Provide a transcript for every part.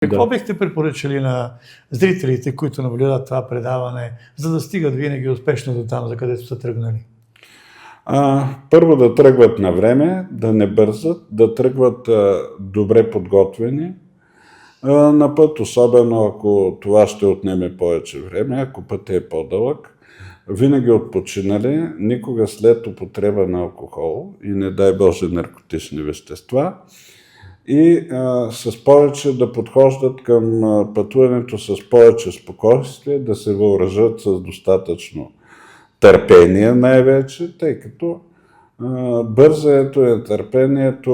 Какво бихте препоръчали на зрителите, които наблюдат това предаване, за да стигат винаги успешно до там, за където са тръгнали? Първо да тръгват на време, да не бързат, да тръгват добре подготвени на път, особено ако това ще отнеме повече време, ако пътят е по-дълъг. Винаги отпочинали, никога след употреба на алкохол и не дай Боже наркотични вещества. И с повече да подхождат към пътуването с повече спокойствие, да се въоръжат с достатъчно търпение най-вече, тъй като бързането, нетърпението,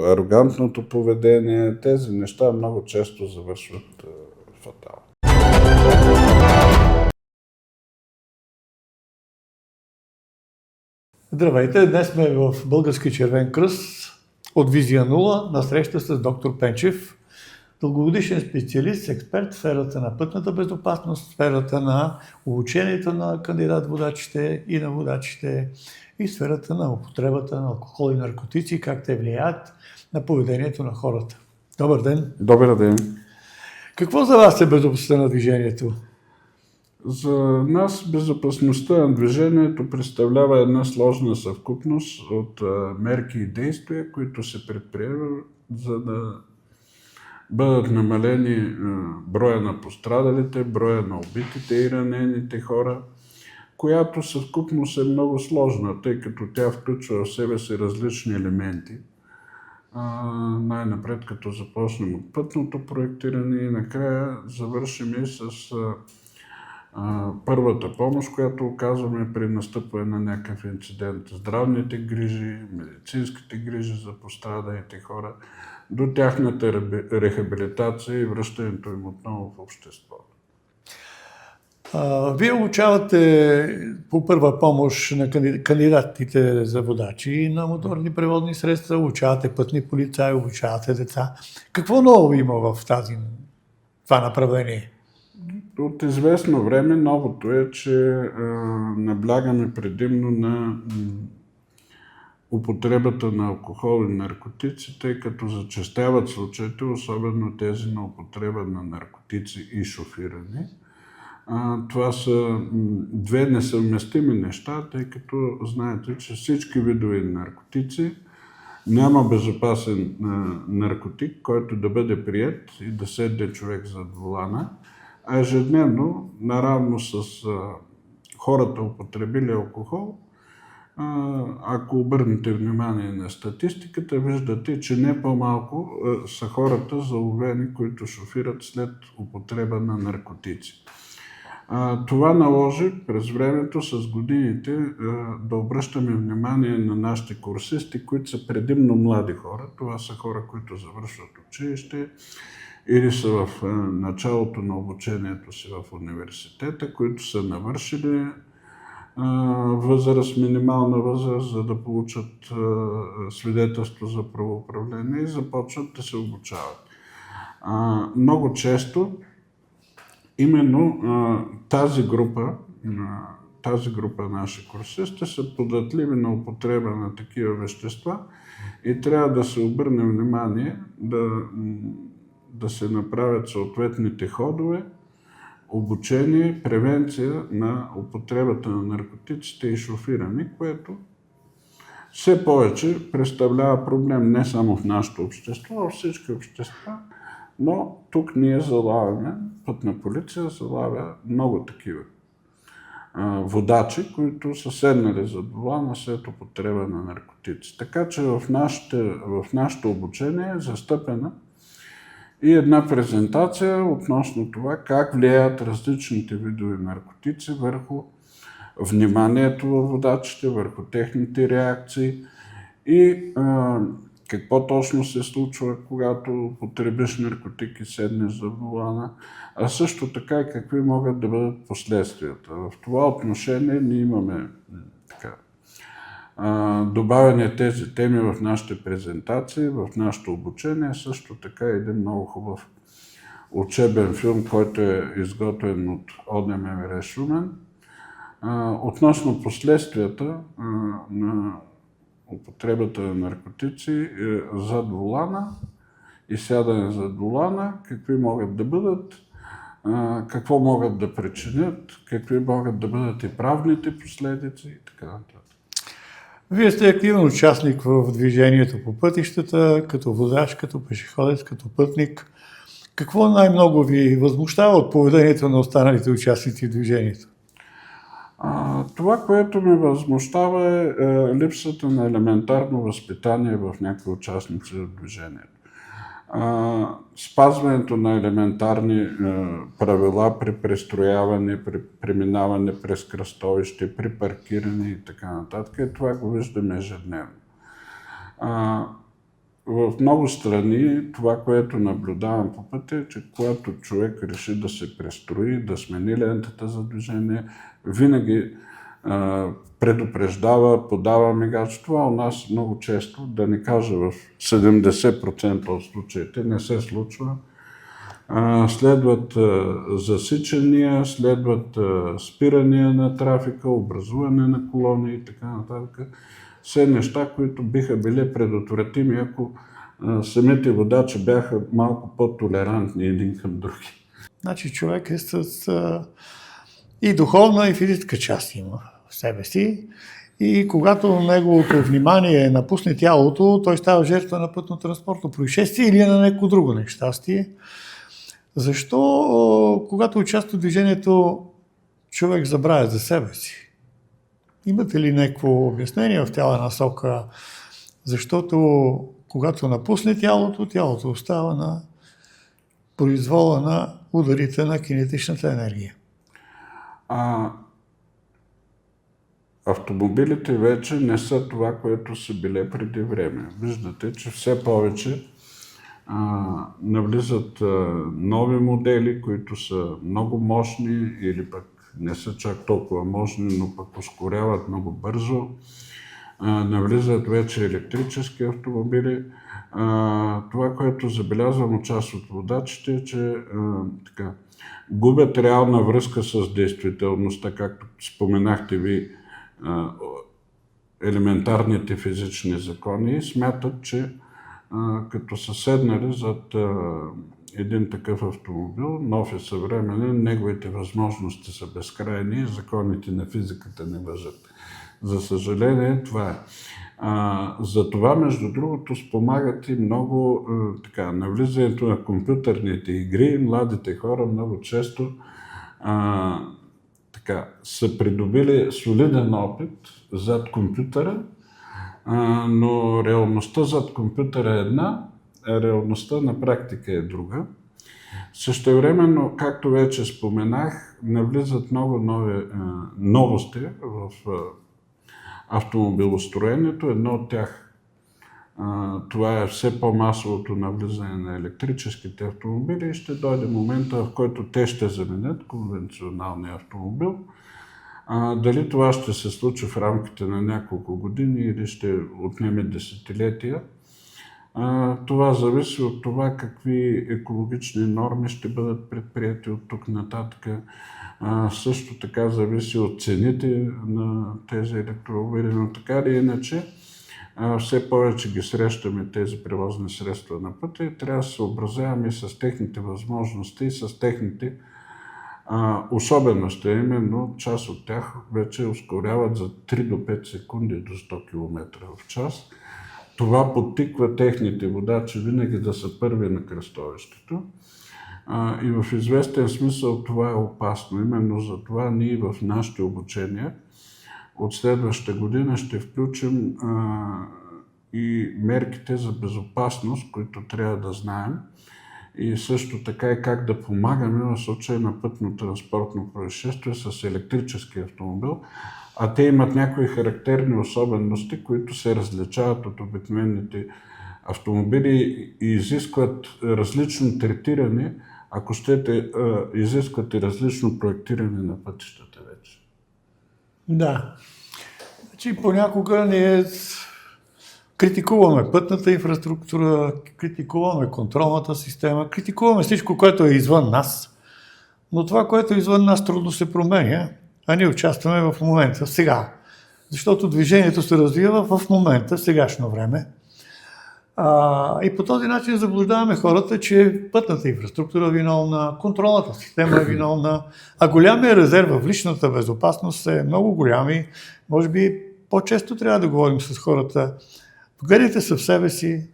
арогантното поведение, тези неща много често завършват фатално. Здравейте! Днес сме в Български червен кръст от Визия 0 на среща с доктор Пенчев, дългогодишен специалист, експерт в сферата на пътната безопасност, в сферата на обучението на кандидат-водачите и на водачите и в сферата на употребата на алкохол и наркотици, как те влияят на поведението на хората. Добър ден! Добър ден! Какво за вас е безопасността на движението? За нас безопасността на движението представлява една сложна съвкупност от мерки и действия, които се предприемат, за да бъдат намалени броя на пострадалите, броя на убитите и ранените хора, която съвкупност е много сложна, тъй като тя включва в себе си различни елементи. Най-напред, като започнем от пътното проектиране и накрая завършим и с първата помощ, която оказваме при настъпване на някакъв инцидент. Здравните грижи, медицинските грижи за пострадалите хора, до тяхната рехабилитация и връщането им отново в обществото. Вие обучавате по първа помощ на кандидатите за водачи на моторни превозни средства, обучавате пътни полицаи, обучавате деца. Какво ново има в това направление? От известно време новото е, че наблягаме предимно на употребата на алкохол и наркотици, тъй като зачестяват случаите, особено тези на употреба на наркотици и шофиране. Това са две несъвместими неща, тъй като знаете, че всички видове наркотици няма безопасен наркотик, който да бъде приет и да седне човек зад волана, а ежедневно, наравно с хората употребили алкохол, ако обърнете внимание на статистиката, виждате, че не по-малко са хората заловени, които шофират след употреба на наркотици. Това наложи през времето с годините да обръщаме внимание на нашите курсисти, които са предимно млади хора. Това са хора, които завършват училище или са в началото на обучението си в университета, които са навършили възраст, минимална възраст, за да получат свидетелство за правоуправление и започват да се обучават. Много често именно тази група наши курсисти са податливи на употреба на такива вещества и трябва да се обърне внимание да се направят съответните ходове, обучение, превенция на употребата на наркотиците и шофиране, което все повече представлява проблем не само в нашето общество, а във всички общества. Но тук ние залавяме, пътна полиция залавя много такива водачи, които са седнали зад волана след употреба на наркотици. Така че в нашето обучение е застъпена и една презентация относно това как влияят различните видове наркотици върху вниманието във водачите, върху техните реакции и какво точно се случва, когато потребиш наркотик и седнеш за волана, а също така и какви могат да бъдат последствията. В това отношение ние имаме добавяне тези теми в нашите презентации, в нашето обучение, също така един много хубав учебен филм, който е изготвен от ОДМВР Шумен, относно последствията на употребата на наркотици зад волана и сядане за волана, какви могат да бъдат, какво могат да причинят, какви могат да бъдат и правните последици и така нататък. Вие сте активен участник в движението по пътищата, като водач, като пешеходец, като пътник. Какво най-много ви възмущава от поведението на останалите участници в движението? Това, което ми възмущава е липсата на елементарно възпитание в някои участници в движението. Спазването на елементарни правила при престрояване, при преминаване през кръстовище, при паркиране и така нататък. Това го виждаме ежедневно. В много страни това, което наблюдавам по пътя, е, че когато човек реши да се престрои, да смени лентата за движение, винаги предупреждава, подава мигач. Това у нас много често, да не кажа в 70% от случаите, не се случва. Следват засичания, следват спирания на трафика, образуване на колони и така нататък. Все неща, които биха били предотвратими, ако самите водачи бяха малко по-толерантни един към други. Значи човек е с и духовна, и физическа част има в себе си. И когато неговото внимание напусне тялото, той става жертва на пътно-транспортно происшествие или на някакво друго нещастие. Защо, когато участва в движението, човек забравя за себе си? Имате ли някакво обяснение в тяла насока? Защото когато напусне тялото, тялото остава на произвола на ударите на кинетичната енергия. Автомобилите вече не са това, което са били преди време. Виждате, че все повече навлизат нови модели, които са много мощни или пък не са чак толкова мощни, но пък ускоряват много бързо. Навлизат вече електрически автомобили. Това, което забелязвам от част от водачите, е, че губят реална връзка с действителността, както споменахте ви, елементарните физични закони, и смятат, че като са седнали зад един такъв автомобил, нов и съвременен, неговите възможности са безкрайни и законите на физиката не важат. За съжаление, това е. За това, между другото, спомагат и много навлизането на компютърните игри. Младите хора много често са придобили солиден опит зад компютъра, но реалността зад компютъра е една, а реалността на практика е друга. Същевременно, както вече споменах, навлизат много нови новости в автомобилостроенето. Едно от тях, това е все по-масовото навлизане на електрическите автомобили и ще дойде момента, в който те ще заменят конвенционалния автомобил. Дали това ще се случи в рамките на няколко години или ще отнеме десетилетия, това зависи от това какви екологични норми ще бъдат предприяти от тук нататък. Също така зависи от цените на тези електромобили, но така или иначе все повече ги срещаме тези превозни средства на пътя и трябва да се съобразяваме с техните възможности и с техните особености. Именно част от тях вече ускоряват за 3 до 5 секунди до 100 км в час. Това подтиква техните водачи винаги да са първи на кръстовището. И в известен смисъл това е опасно. Именно за това ние в нашите обучения от следващата година ще включим и мерките за безопасност, които трябва да знаем. И също така и как да помагаме в случай на пътно-транспортно происшествие с електрически автомобил. А те имат някои характерни особености, които се различават от обикновените автомобили и изискват различно третиране, ако щете, изискват и различно проектиране на пътищата вече. Да. Значи понякога ние критикуваме пътната инфраструктура, критикуваме контролната система, критикуваме всичко, което е извън нас, но това, което е извън нас, трудно се променя, а ние участваме в момента, сега. Защото движението се развива в момента, в сегашно време. И по този начин заблуждаваме хората, че пътната инфраструктура е виновна, контролната система е виновна, а голямия резерв в личната безопасност е много голям и може би по-често трябва да говорим с хората. Погледнете се в себе си,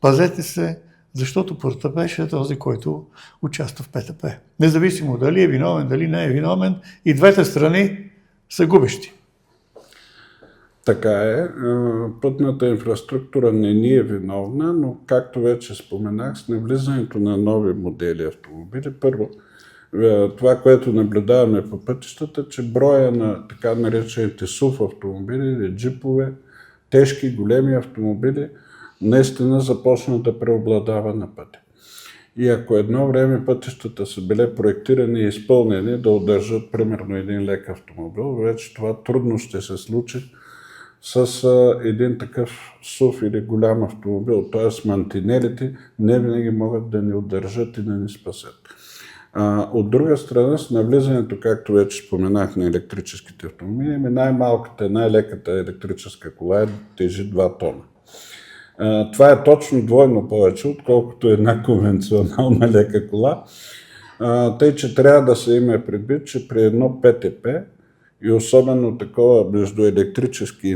пазете се, защото потърпевшият е този, който участва в ПТП. Независимо дали е виновен, дали не е виновен, и двете страни са губещи. Така е. Пътната инфраструктура не ни е виновна, но както вече споменах, с навлизането на нови модели автомобили, първо, това, което наблюдаваме по пътищата, че броя на така наречените СУВ автомобили или джипове, тежки, големи автомобили, наистина започна да преобладава на пътя. И ако едно време пътищата са били проектирани и изпълнени да удържат примерно един лек автомобил, вече това трудно ще се случи с един такъв СУВ или голям автомобил. Т.е. мантинелите не винаги могат да ни удържат и да ни спасят. От друга страна, с навлизането, както вече споменах, на електрическите автомобили, най-малката, най-леката електрическа кола тежи 2 тона. Това е точно двойно повече, отколкото една конвенционална лека кола. Тъй, че трябва да се има предвид, че при едно ПТП и особено такова между електрически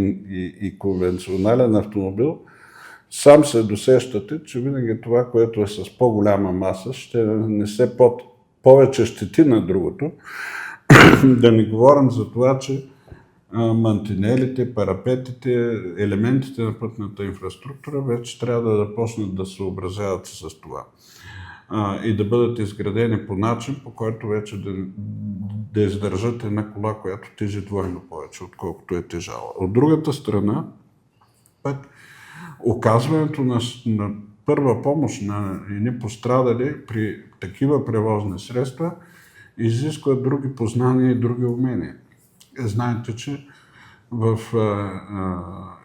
и конвенционален автомобил, сам се досещате, че винаги това, което е с по-голяма маса, ще несе повече щети на другото. Да не говорим за това, че мантинелите, парапетите, елементите на пътната инфраструктура вече трябва да започнат да се съобразяват с това. И да бъдат изградени по начин, по който вече да издържат една кола, която тежи двойно повече, отколкото е тежала. От другата страна, пък, оказването на първа помощ на едни пострадали при такива превозни средства изисква други познания и други умения. Знаете, че в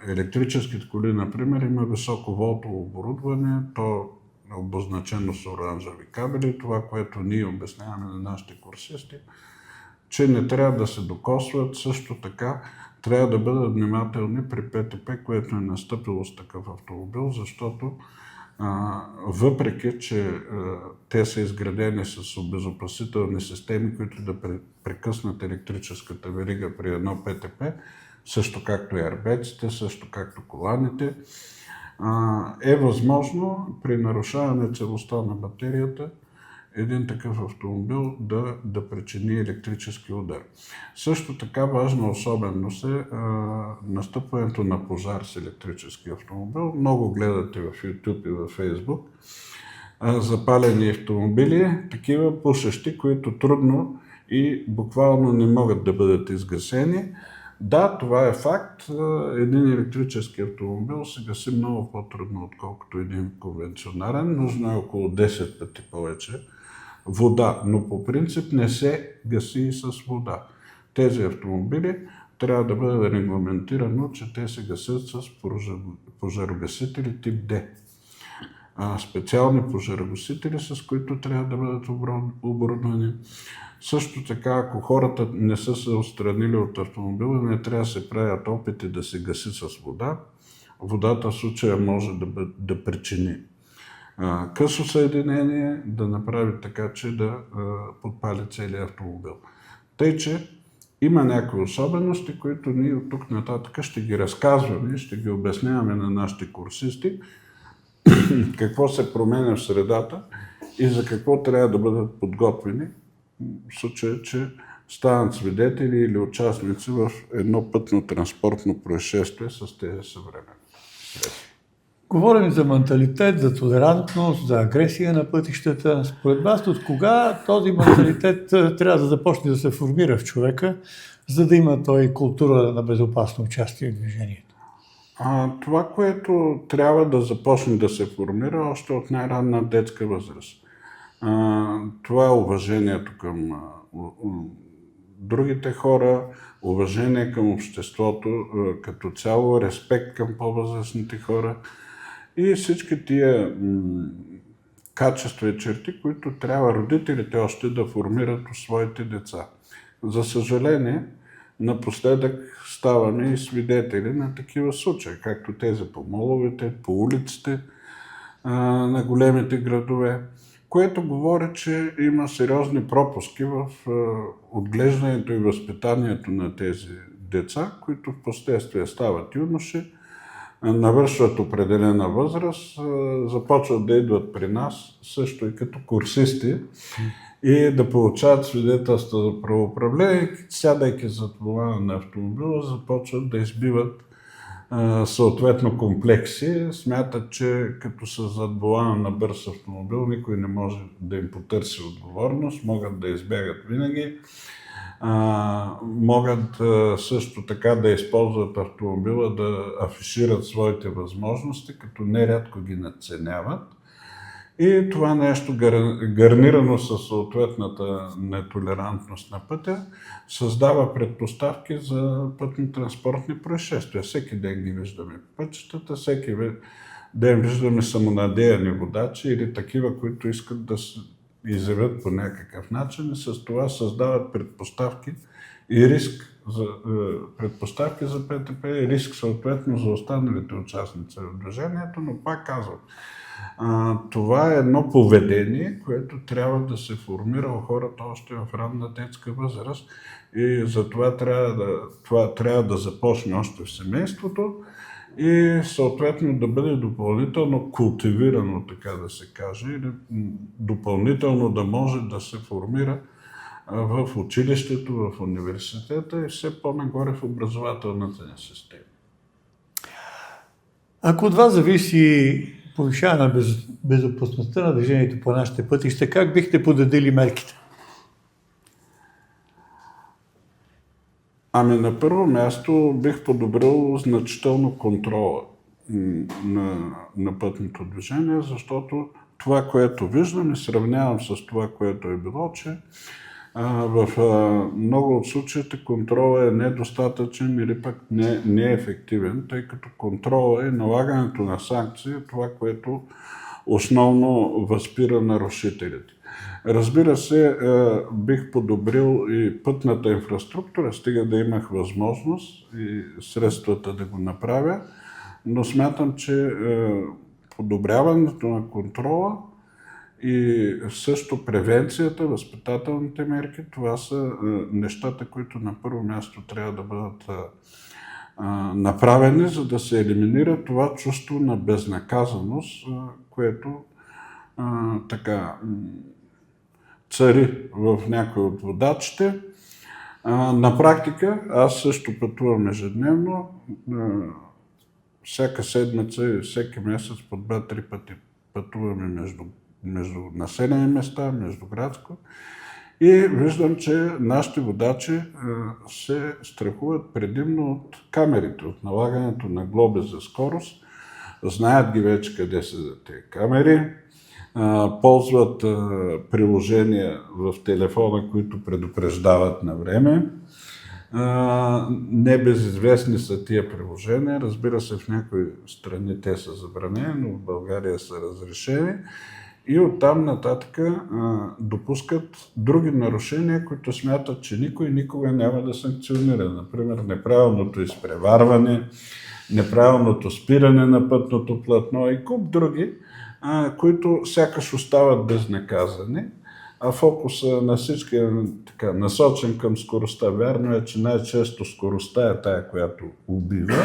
електрическите коли, например, има високоволтово оборудване, то е обозначено с оранжеви кабели. Това, което ние обясняваме на нашите курсисти, че не трябва да се докосват, също така трябва да бъдат внимателни при ПТП, което е настъпило с такъв автомобил, защото въпреки, че те са изградени с обезопасителни системи, които да прекъснат електрическата верига при едно ПТП, също както и арбеците, също както коланите, е възможно при нарушаване целостта на батерията един такъв автомобил да причини електрически удар. Също така важна особеност е настъпването на пожар с електрически автомобил. Много гледате в YouTube и в Facebook запалени автомобили, такива пушещи, които трудно и буквално не могат да бъдат изгасени. Да, това е факт. Един електрически автомобил се гаси много по-трудно, отколкото един конвенционален. Нужно е около 10 пъти повече вода, но по принцип не се гаси и с вода. Тези автомобили трябва да бъде регламентирано, че те се гасят с пожарогасители тип D. Специални пожарогасители, с които трябва да бъдат оборудвани. Също така, ако хората не са се отстранили от автомобила, не трябва да се правят опити да се гаси с вода. Водата в случая може да причини късо съединение, да направи така, че да подпали целият автомобил. Тъй, че има някои особености, които ние от тук нататък ще ги разказваме, ще ги обясняваме на нашите курсисти, какво се променя в средата и за какво трябва да бъдат подготвени, в случая, че станат свидетели или участници в едно пътно-транспортно происшествие с тези съвременни средства. Говорим за менталитет, за толерантност, за агресия на пътищата. Според вас, от кога този менталитет трябва да започне да се формира в човека, за да има той култура на безопасно участие в движението? Това, което трябва да започне да се формира още от най-ранна детска възраст. Това е уважението към другите хора, уважение към обществото като цяло, респект към по-възрастните хора и всички тия качества и черти, които трябва родителите още да формират у своите деца. За съжаление, напоследък ставаме и свидетели на такива случаи, както тези по моловете, по улиците, на големите градове, което говори, че има сериозни пропуски в отглеждането и възпитанието на тези деца, които в последствие стават юноши, навършват определена възраст, започват да идват при нас, също и като курсисти, и да получават свидетелства за правоуправление, сядайки зад волана на автомобила, започват да избиват съответно комплекси. Смятат, че като са зад волана на бърз автомобил, никой не може да им потърси отговорност, могат да избягат винаги. Могат също така да използват автомобила, да афишират своите възможности, като нерядко ги надценяват. И това нещо, гарнирано със съответната нетолерантност на пътя, създава предпоставки за пътно-транспортни происшествия. Всеки ден ги виждаме по пътищата, всеки ден виждаме самонадеяни водачи или такива, които искат да се изявят по някакъв начин, и с това създават предпоставки и риск за ПТП и риск съответно за останалите участници в движението, но пак казвам, това е едно поведение, което трябва да се формира у хората още в ранна детска възраст, и затова трябва да започне още в семейството и съответно да бъде допълнително култивирано, така да се каже, или допълнително да може да се формира в училището, в университета и все по-нагоре в образователната ни система. Ако от вас зависи повишаване на безопасността на движението по нашите пътища, как бихте подредили мерките? На първо място бих подобрил значително контрола на пътното движение, защото това, което виждам и сравнявам с това, което е било, че в много от случаите контролът е недостатъчен или пък не е ефективен, тъй като контрола и налагането на санкции е това, което основно възпира нарушителите. Разбира се, бих подобрил и пътната инфраструктура, стига да имах възможност и средствата да го направя, но смятам, че подобряването на контрола и също превенцията, възпитателните мерки, това са нещата, които на първо място трябва да бъдат направени, за да се елиминира това чувство на безнаказаност, което цари в някои от водачите. На практика аз също пътувам ежедневно, всяка седмица и всеки месец по 2-3 пъти пътуваме между населени места, междуградско, и виждам, че нашите водачи се страхуват предимно от камерите, от налагането на глоби за скорост. Знаят ги вече къде са тези камери, ползват приложения в телефона, които предупреждават на време. Небезизвестни са тия приложения. Разбира се, в някои страни те са забранени, но в България са разрешени. И оттам нататък допускат други нарушения, които смятат, че никой никога няма да санкционира. Например, неправилното изпреварване, неправилното спиране на пътното платно и куп други, които сякаш остават безнаказани, а фокуса на всички е насочен към скоростта. Вярно е, че най-често скоростта е тая, която убива,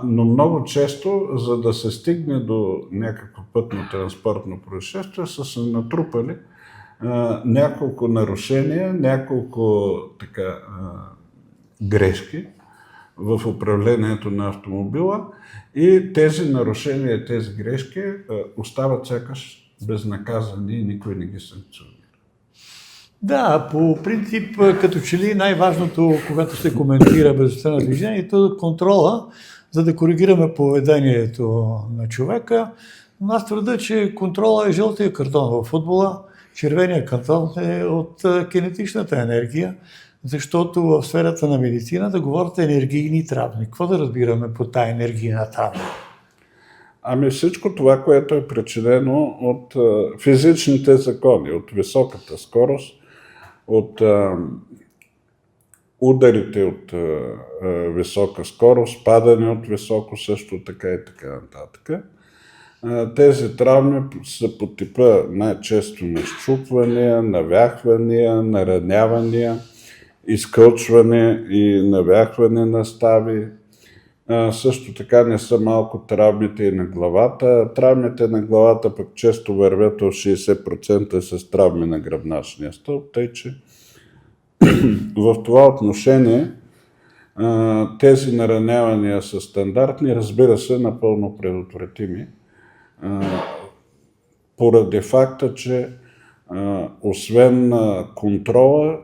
но много често, за да се стигне до някакво пътно-транспортно происшествие, са се натрупали няколко нарушения, няколко грешки в управлението на автомобила, и тези нарушения, тези грешки остават сякаш безнаказани и никой не ги санкционира. Да, по принцип, като че ли най-важното, когато се коментира безопасността на движението, е контрола, за да коригираме поведението на човека. Но аз твърда, че контрола е жълтия картон в футбола, червения картон е от кинетичната енергия, защото в сферата на медицината говорят енергийни травми. Какво да разбираме по тая енергийна травма? Всичко това, което е причинено от физичните закони, от високата скорост, от ударите от висока скорост, падане от високо също така и така нататък. Тези травми са по типа най-често на счупвания, навяхвания, наранявания, изкълчване и навяхване на стави. Също така не са малко травмите и на главата. Травмите на главата пък често вървят от 60% с травми на гръбначния стълб, тъй че в това отношение тези наранявания са стандартни, разбира се, напълно предотвратими, поради факта, че освен контрола,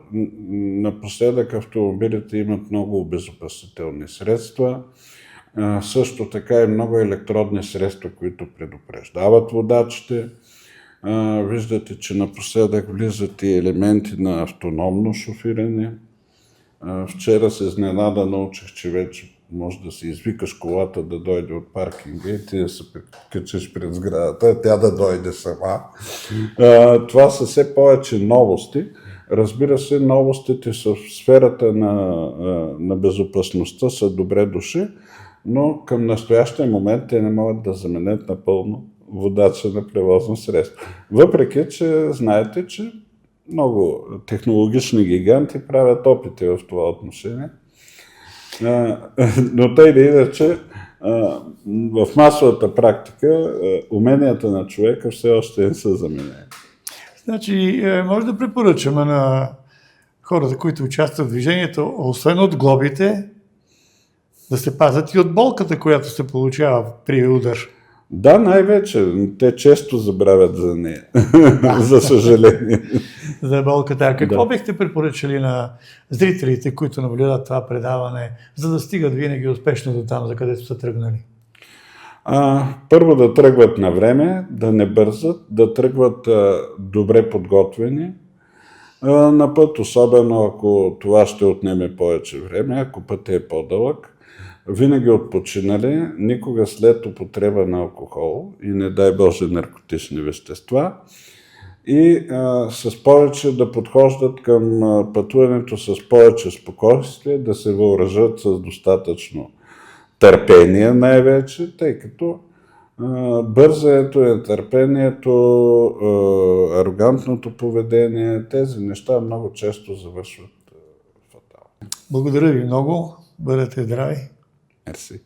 напоследък автомобилите имат много обезопасителни средства, също така и много електродни средства, които предупреждават водачите. Виждате, че напоследък влизат и елементи на автономно шофиране. Вчера с изненада научих, че вече може да си извикаш колата да дойде от паркинга и ти да се качиш пред сградата, тя да дойде сама. Това са все повече новости. Разбира се, новостите в сферата на безопасността са добре дошли, но към настоящия момент те не могат да заменят напълно водача на превозно средство. Въпреки, че знаете, че много технологични гиганти правят опити в това отношение. Но тъй или иначе, в масовата практика уменията на човека все още не са заменени. Значи, може да препоръчаме на хората, които участват в движението, освен от глобите, да се пазят и от болката, която се получава при удар. Да, най-вече. Те често забравят за нея, за съжаление. За болката. А какво бихте препоръчали на зрителите, които наблюдават това предаване, за да стигат винаги успешно до там, за където са тръгнали? Първо да тръгват на време, да не бързат, да тръгват добре подготвени на път, особено ако това ще отнеме повече време, ако пътят е по-дълъг. Винаги отпочинали, никога след употреба на алкохол и не дай Боже наркотични вещества и с повече да подхождат към пътуването с повече спокойствие, да се въоръжат с достатъчно търпение най-вече, тъй като бързането, нетърпението, арогантното поведение, тези неща много често завършват фатално. Благодаря ви много. Бъдете здрави. Merci.